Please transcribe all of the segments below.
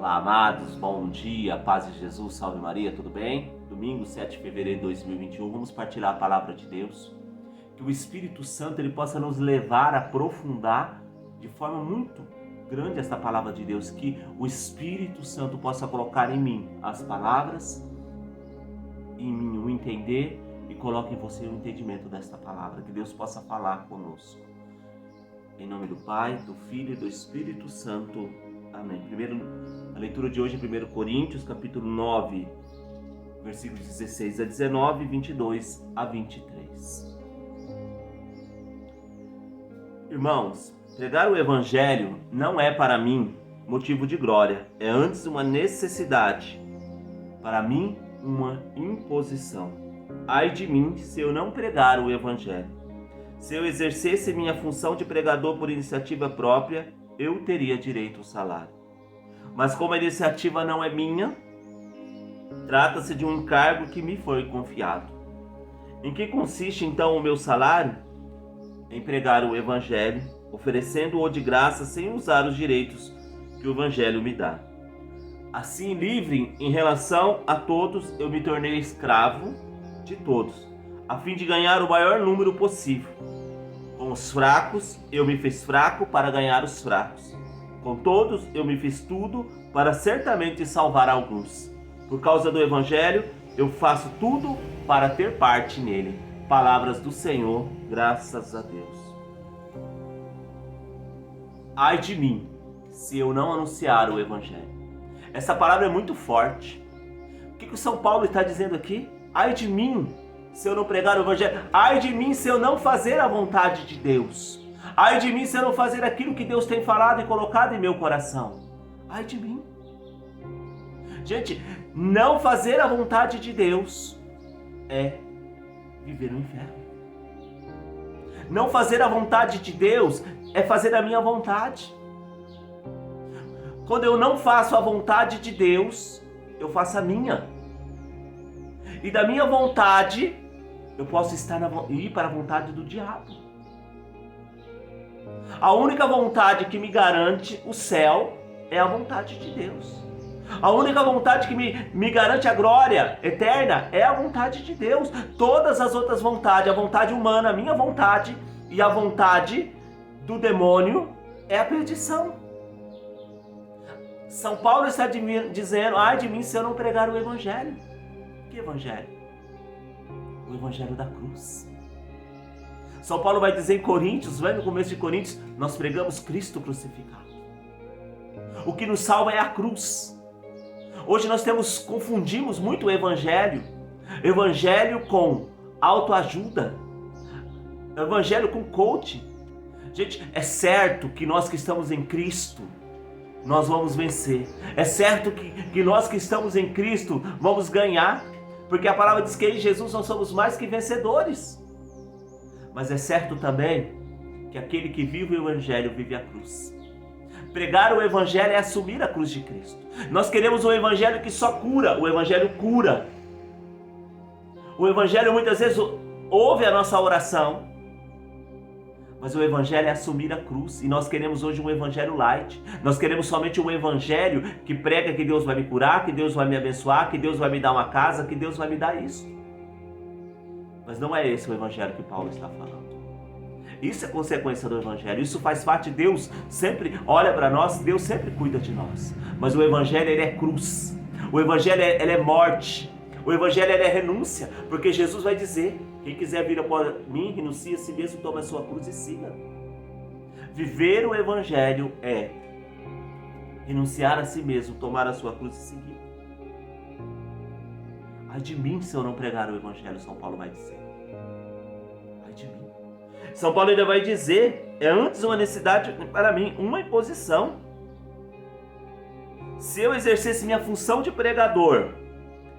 Olá, amados, bom dia, paz de Jesus, salve Maria, tudo bem? Domingo, 7 de fevereiro de 2021, vamos partilhar a palavra de Deus. Que o Espírito Santo ele possa nos levar a aprofundar de forma muito grande esta palavra de Deus. Que o Espírito Santo possa colocar em mim as palavras, em mim o entender e coloque em você o entendimento desta palavra. Que Deus possa falar conosco. Em nome do Pai, do Filho e do Espírito Santo. Amém. A leitura de hoje é 1 Coríntios, capítulo 9, versículos 16 a 19, 22 a 23. Irmãos, pregar o Evangelho não é para mim motivo de glória, é antes uma necessidade, para mim uma imposição. Ai de mim se eu não pregar o Evangelho. Se eu exercesse minha função de pregador por iniciativa própria, eu teria direito ao salário. Mas como a iniciativa não é minha, trata-se de um encargo que me foi confiado. Em que consiste então o meu salário? Em pregar o Evangelho, oferecendo-o de graça sem usar os direitos que o Evangelho me dá. Assim, livre em relação a todos, eu me tornei escravo de todos, a fim de ganhar o maior número possível. Com os fracos, eu me fiz fraco para ganhar os fracos. Com todos, eu me fiz tudo para certamente salvar alguns. Por causa do Evangelho, eu faço tudo para ter parte nele. Palavras do Senhor, graças a Deus. Ai de mim, se eu não anunciar o Evangelho. Essa palavra é muito forte. O que o São Paulo está dizendo aqui? Ai de mim, se eu não pregar o Evangelho. Ai de mim se eu não fazer a vontade de Deus. Ai de mim se eu não fazer aquilo que Deus tem falado e colocado em meu coração. Ai de mim. Gente, não fazer a vontade de Deus é viver no inferno. Não fazer a vontade de Deus é fazer a minha vontade. Quando eu não faço a vontade de Deus, eu faço a minha. E da minha vontade, eu posso ir para a vontade do diabo. A única vontade que me garante o céu é a vontade de Deus. A única vontade que me garante a glória eterna é a vontade de Deus. Todas as outras vontades, a vontade humana, a minha vontade e a vontade do demônio é a perdição. São Paulo está dizendo, ai de mim se eu não pregar o Evangelho. Que Evangelho? O Evangelho da cruz. São Paulo vai dizer em Coríntios, vai no começo de Coríntios, nós pregamos Cristo crucificado. O que nos salva é a cruz. Hoje nós confundimos muito o Evangelho com autoajuda, Evangelho com coaching. Gente, é certo que nós que estamos em Cristo, nós vamos vencer. É certo que nós que estamos em Cristo vamos ganhar, porque a palavra diz que em Jesus nós somos mais que vencedores. Mas é certo também que aquele que vive o Evangelho vive a cruz. Pregar o Evangelho é assumir a cruz de Cristo. Nós queremos um Evangelho que só cura. O Evangelho cura. O Evangelho muitas vezes ouve a nossa oração. Mas o Evangelho é assumir a cruz. E nós queremos hoje um Evangelho light. Nós queremos somente um Evangelho que prega que Deus vai me curar, que Deus vai me abençoar, que Deus vai me dar uma casa, que Deus vai me dar isso. Mas não é esse o Evangelho que Paulo está falando. Isso é consequência do Evangelho. Isso faz parte de Deus. Sempre olha para nós, Deus sempre cuida de nós. Mas o Evangelho ele é cruz. O Evangelho ele é morte. O Evangelho ele é renúncia. Porque Jesus vai dizer, quem quiser vir após mim, renuncie a si mesmo, tome a sua cruz e siga. Viver o Evangelho é renunciar a si mesmo, tomar a sua cruz e seguir. Ai de mim se eu não pregar o Evangelho, São Paulo vai dizer. Ai de mim. São Paulo ainda vai dizer, é antes uma necessidade para mim, uma imposição. Se eu exercesse minha função de pregador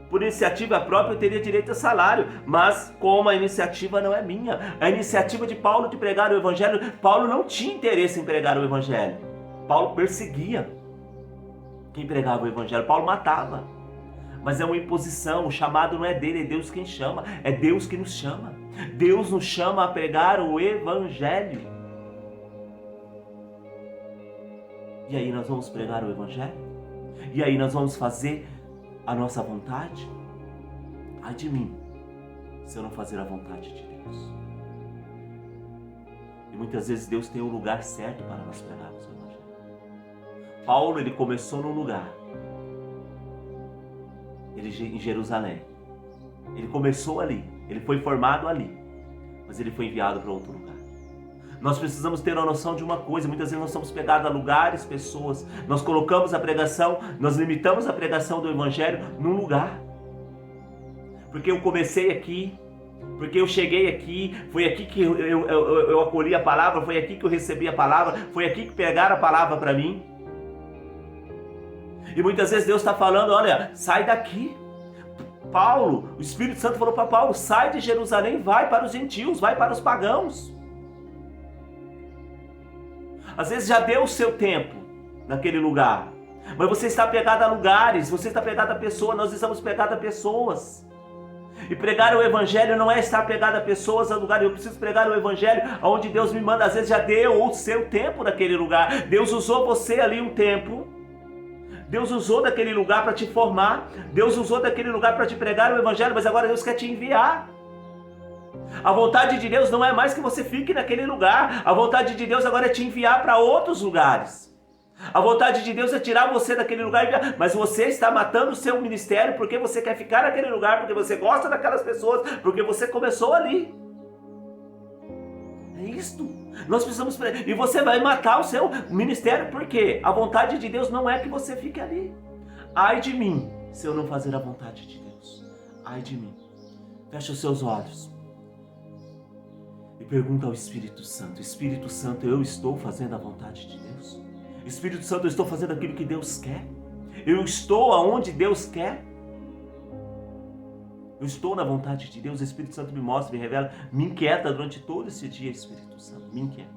por iniciativa própria, eu teria direito a salário. Mas como a iniciativa não é minha, a iniciativa de Paulo de pregar o Evangelho, Paulo não tinha interesse em pregar o Evangelho. Paulo perseguia quem pregava o Evangelho, Paulo matava. Mas é uma imposição, o chamado não é dele, é Deus quem chama, é Deus que nos chama. Deus nos chama a pregar o Evangelho. E aí nós vamos pregar o Evangelho? E aí nós vamos fazer a nossa vontade? Ai de mim, se eu não fazer a vontade de Deus. E muitas vezes Deus tem um lugar certo para nós pregarmos o Evangelho. Paulo, ele começou num lugar, em Jerusalém. Ele começou ali, ele foi formado ali, mas ele foi enviado para outro lugar. Nós precisamos ter a noção de uma coisa: muitas vezes nós somos pegados a lugares, pessoas, nós colocamos a pregação, nós limitamos a pregação do Evangelho num lugar. Porque eu comecei aqui, porque eu cheguei aqui, foi aqui que eu acolhi a palavra, foi aqui que eu recebi a palavra, foi aqui que pegaram a palavra para mim. E muitas vezes Deus está falando: olha, sai daqui. Paulo, o Espírito Santo falou para Paulo: sai de Jerusalém, vai para os gentios, vai para os pagãos. Às vezes já deu o seu tempo naquele lugar, mas você está pegado a lugares, você está pegado a pessoas, nós estamos pegados a pessoas. E pregar o Evangelho não é estar pegado a pessoas, a lugar. Eu preciso pregar o Evangelho aonde Deus me manda. Às vezes já deu o seu tempo naquele lugar. Deus usou você ali um tempo. Deus usou daquele lugar para te formar. Deus usou daquele lugar para te pregar o Evangelho, mas agora Deus quer te enviar. A vontade de Deus não é mais que você fique naquele lugar. A vontade de Deus agora é te enviar para outros lugares. A vontade de Deus é tirar você daquele lugar e enviar. Mas você está matando o seu ministério porque você quer ficar naquele lugar, porque você gosta daquelas pessoas, porque você começou ali. É isto. Nós precisamos... E você vai matar o seu ministério porque a vontade de Deus não é que você fique ali. Ai de mim, se eu não fazer a vontade de Deus. Ai de mim. Feche os seus olhos e pergunta ao Espírito Santo: Espírito Santo, eu estou fazendo a vontade de Deus? Espírito Santo, eu estou fazendo aquilo que Deus quer? Eu estou aonde Deus quer? Eu estou na vontade de Deus? O Espírito Santo me mostra, me revela, me inquieta durante todo esse dia. Espírito Santo, me inquieta.